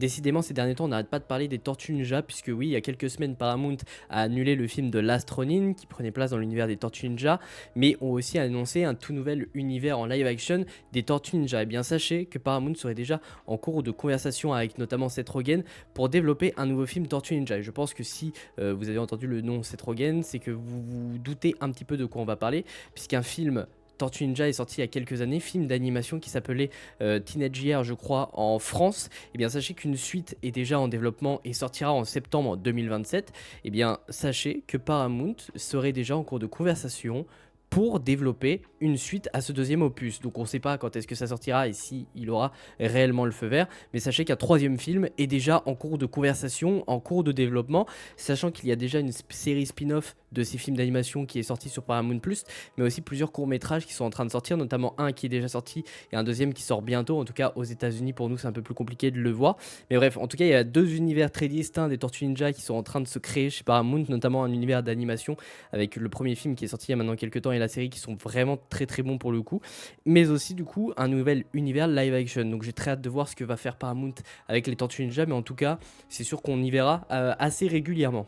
Décidément, ces derniers temps, on n'arrête pas de parler des Tortues Ninja, puisque oui, il y a quelques semaines, Paramount a annulé le film de Last Ronin, qui prenait place dans l'univers des Tortues Ninja, mais ont aussi annoncé un tout nouvel univers en live action des Tortues Ninja. Et bien, sachez que Paramount serait déjà en cours de conversation avec notamment Seth Rogen pour développer un nouveau film Tortues Ninja. Et je pense que si vous avez entendu le nom Seth Rogen, c'est que vous vous doutez un petit peu de quoi on va parler, puisqu'un film Tortue Ninja est sorti il y a quelques années, film d'animation qui s'appelait Teenage Year, je crois, en France. Et bien, sachez qu'une suite est déjà en développement et sortira en septembre 2027. Et bien, sachez que Paramount serait déjà en cours de conversation pour développer une suite à ce deuxième opus. Donc on ne sait pas quand est-ce que ça sortira et si il aura réellement le feu vert, mais sachez qu'un troisième film est déjà en cours de conversation, en cours de développement, sachant qu'il y a déjà une série spin-off de ces films d'animation qui est sortie sur Paramount+, mais aussi plusieurs courts-métrages qui sont en train de sortir, notamment un qui est déjà sorti et un deuxième qui sort bientôt. En tout cas, aux États-Unis, pour nous, c'est un peu plus compliqué de le voir. Mais bref, en tout cas, il y a deux univers très distincts des Tortues Ninja qui sont en train de se créer chez Paramount, notamment un univers d'animation avec le premier film qui est sorti il y a maintenant quelques temps et la série qui sont vraiment très très bons pour le coup, mais aussi du coup un nouvel univers live action. Donc j'ai très hâte de voir ce que va faire Paramount avec les Tortues Ninja, mais en tout cas, c'est sûr qu'on y verra assez régulièrement.